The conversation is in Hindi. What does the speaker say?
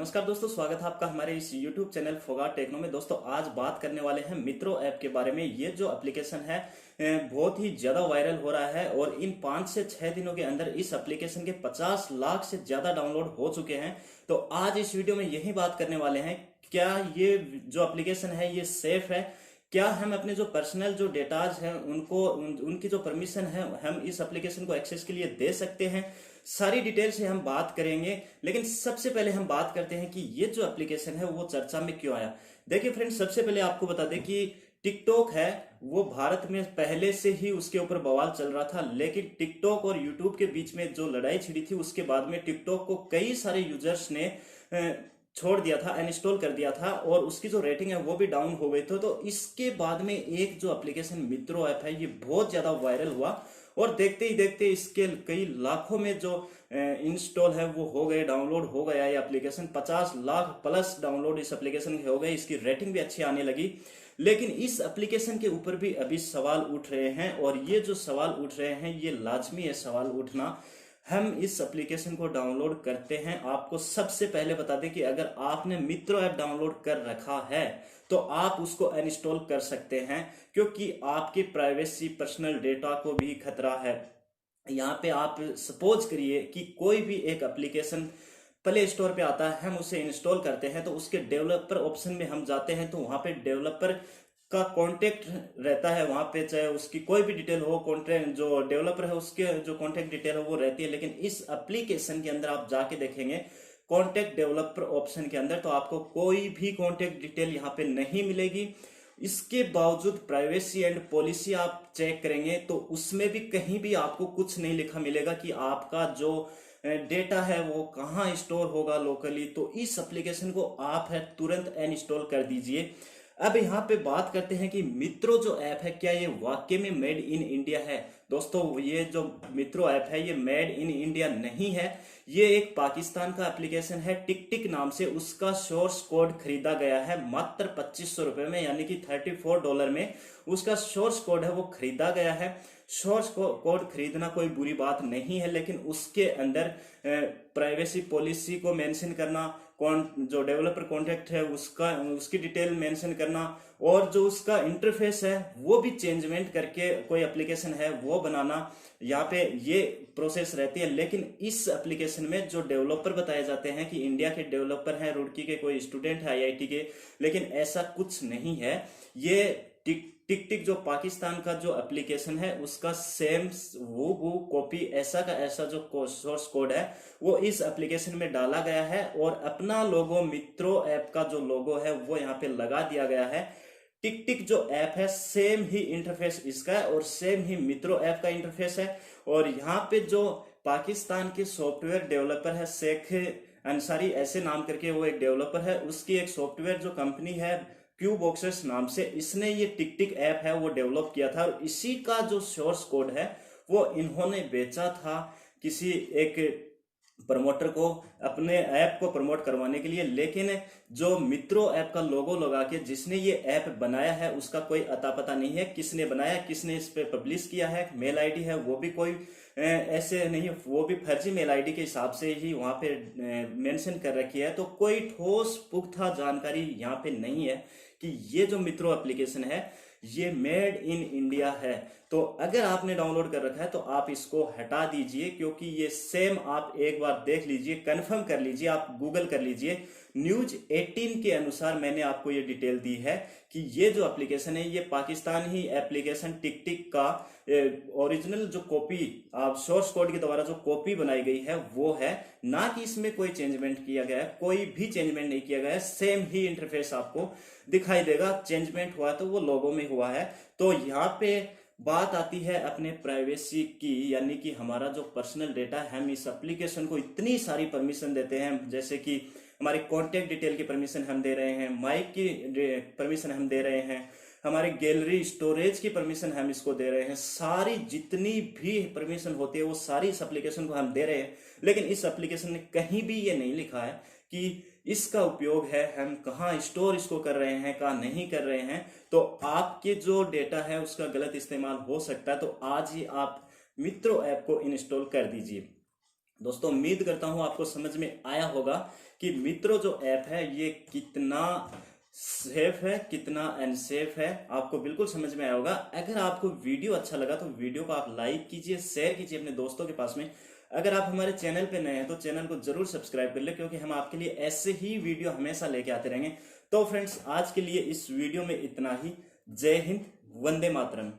नमस्कार दोस्तों, स्वागत है आपका हमारे इस YouTube चैनल फोगाट टेक्नो में। दोस्तों आज बात करने वाले हैं मित्रो ऐप के बारे में। ये जो एप्लीकेशन है बहुत ही ज्यादा वायरल हो रहा है और इन 5 से 6 दिनों के अंदर इस एप्लीकेशन के 50 लाख से ज्यादा डाउनलोड हो चुके हैं। तो आज इस वीडियो में यही बात करने वाले हैं, क्या ये जो एप्लीकेशन है ये सेफ है, क्या हम अपने जो पर्सनल जो डेटाज हैं उनकी जो परमिशन है हम इस एप्लीकेशन को एक्सेस के लिए दे सकते हैं। सारी डिटेल से हम बात करेंगे, लेकिन सबसे पहले हम बात करते हैं कि ये जो एप्लीकेशन है वो चर्चा में क्यों आया। देखिए फ्रेंड्स, सबसे पहले आपको बता दें कि टिकटॉक है वो भारत में पहले से ही उसके ऊपर बवाल चल रहा था, लेकिन टिकटॉक और यूट्यूब के बीच में जो लड़ाई छिड़ी थी उसके बाद में टिकटॉक को कई सारे यूजर्स ने छोड़ दिया था, अनइंस्टॉल कर दिया था और उसकी जो रेटिंग है वो भी डाउन हो गई थी। तो इसके बाद में एक जो एप्लीकेशन मित्रो ऐप है ये बहुत ज्यादा वायरल हुआ और देखते ही देखते इसके कई लाखों में जो इंस्टॉल है वो हो गए, डाउनलोड हो गया ये एप्लीकेशन। 50 लाख प्लस डाउनलोड इस एप्लीकेशन के हो गए, इसकी रेटिंग भी अच्छी आने लगी। लेकिन इस एप्लीकेशन के ऊपर भी अभी सवाल उठ रहे हैं और ये जो सवाल उठ रहे हैं ये लाजमी है सवाल उठना। हम इस एप्लीकेशन को डाउनलोड करते हैं, आपको सबसे पहले बता दें कि अगर आपने मित्रो ऐप डाउनलोड कर रखा है तो आप उसको अनइंस्टॉल कर सकते हैं, क्योंकि आपकी प्राइवेसी पर्सनल डेटा को भी खतरा है। यहाँ पे आप सपोज करिए कि कोई भी एक एप्लीकेशन प्ले स्टोर पे आता है, हम उसे इंस्टॉल करते हैं तो उसके डेवलपर ऑप्शन में हम जाते हैं तो वहां पे डेवलपर का कांटेक्ट रहता है, वहां पे चाहे उसकी कोई भी डिटेल हो, कॉन्टेक्ट जो डेवलपर है उसके जो कांटेक्ट डिटेल है वो रहती है। लेकिन इस एप्लीकेशन के अंदर आप जाके देखेंगे कॉन्टेक्ट डेवलपर ऑप्शन के अंदर तो आपको कोई भी कॉन्टेक्ट डिटेल यहाँ पे नहीं मिलेगी। इसके बावजूद प्राइवेसी एंड पॉलिसी आप चेक करेंगे तो उसमें भी कहीं भी आपको कुछ नहीं लिखा मिलेगा कि आपका जो डेटा है वो कहाँ स्टोर होगा लोकली। तो इस एप्लीकेशन को आप है तुरंत अनइंस्टॉल कर दीजिए। अब यहाँ पे बात करते हैं कि मित्रो जो ऐप है क्या ये वाकई में मेड इन इंडिया है। दोस्तों ये जो मित्रो ऐप है ये मेड इन इंडिया नहीं है, ये एक पाकिस्तान का एप्लीकेशन है। टिक टिक नाम से उसका सोर्स कोड खरीदा गया है मात्र 2500 रुपए में, यानी कि $34 में उसका सोर्स कोड है वो खरीदा गया है। सोर्स कोड खरीदना कोई बुरी बात नहीं है, लेकिन उसके अंदर प्राइवेसी पॉलिसी को मेंशन करना, कौन जो डेवलपर कॉन्टेक्ट है उसकी डिटेल मेंशन करना और जो उसका इंटरफेस है वो भी चेंजमेंट करके कोई एप्लीकेशन है वो बनाना, यहाँ पे ये प्रोसेस रहती है। लेकिन इस एप्लीकेशन में जो डेवलपर बताए जाते हैं कि इंडिया के डेवलपर हैं, रुड़की के कोई स्टूडेंट है आईआईटी के, लेकिन ऐसा कुछ नहीं है। ये टिक टिक जो पाकिस्तान का जो एप्लीकेशन है उसका सेम वो कॉपी ऐसा का ऐसा जो सोर्स कोड है वो इस एप्लीकेशन में डाला गया है और अपना लोगो मित्रो ऐप का जो लोगो है वो यहाँ पे लगा दिया गया है। टिक टिक जो ऐप है सेम ही इंटरफेस इसका है और सेम ही मित्रो ऐप का इंटरफेस है। और यहाँ पे जो पाकिस्तान के सॉफ्टवेयर डेवलपर है शेख अंसारी ऐसे नाम करके वो एक डेवलपर है, उसकी एक सॉफ्टवेयर जो कंपनी है क्यू बॉक्सेस नाम से, इसने ये टिक टिक ऐप है वो डेवलप किया था और इसी का जो सोर्स कोड है वो इन्होंने बेचा था किसी एक प्रमोटर को अपने ऐप को प्रमोट करवाने के लिए। लेकिन जो मित्रो ऐप का लोगो लगा के जिसने ये ऐप बनाया है उसका कोई अता पता नहीं है, किसने बनाया, किसने इस पे पब्लिश किया है, मेल आईडी है वो भी कोई ऐसे नहीं, वो भी फर्जी मेल आईडी के हिसाब से ही वहां पे मेंशन कर रखी है। तो कोई ठोस पुख्ता जानकारी यहाँ पे नहीं है कि ये जो मित्रो एप्लीकेशन है ये मेड इन इंडिया है। तो अगर आपने डाउनलोड कर रखा है तो आप इसको हटा दीजिए, क्योंकि ये सेम आप एक बार देख लीजिए, कंफर्म कर लीजिए, आप गूगल कर लीजिए। न्यूज 18 के अनुसार मैंने आपको ये डिटेल दी है कि ये जो एप्लीकेशन है ये पाकिस्तान ही एप्लीकेशन टिक टिक का ओरिजिनल जो कॉपी आप सोर्स कोड के द्वारा जो कॉपी बनाई गई है वो है, ना कि इसमें कोई चेंजमेंट किया गया है, कोई भी चेंजमेंट नहीं किया गया है। सेम ही इंटरफेस आपको दिखाई देगा, चेंजमेंट हुआ तो वो लोगो में हुआ है। तो यहाँ पे बात आती है अपने प्राइवेसी की, यानी कि हमारा जो पर्सनल डेटा है हम इस एप्लीकेशन को इतनी सारी परमिशन देते हैं, जैसे कि हमारी कॉन्टेक्ट डिटेल की परमिशन हम दे रहे हैं, माइक की परमिशन हम दे रहे हैं, हमारे गैलरी स्टोरेज की परमिशन हम इसको दे रहे हैं, सारी जितनी भी परमिशन होती है वो सारी इस एप्लीकेशन को हम दे रहे हैं। लेकिन इस एप्लीकेशन ने कहीं भी ये नहीं लिखा है कि इसका उपयोग है हम कहाँ स्टोर इसको कर रहे हैं, कहाँ नहीं कर रहे हैं। तो आपके जो डेटा है उसका गलत इस्तेमाल हो सकता है। तो आज ही आप मित्रो ऐप को इंस्टॉल कर दीजिए। दोस्तों उम्मीद करता हूं आपको समझ में आया होगा कि मित्रों जो ऐप है ये कितना सेफ है कितना अनसेफ है, आपको बिल्कुल समझ में आया होगा। अगर आपको वीडियो अच्छा लगा तो वीडियो को आप लाइक कीजिए, शेयर कीजिए अपने दोस्तों के पास में। अगर आप हमारे चैनल पे नए हैं तो चैनल को जरूर सब्सक्राइब कर ले, क्योंकि हम आपके लिए ऐसे ही वीडियो हमेशा लेके आते रहेंगे। तो फ्रेंड्स आज के लिए इस वीडियो में इतना ही। जय हिंद, वंदे मातरम।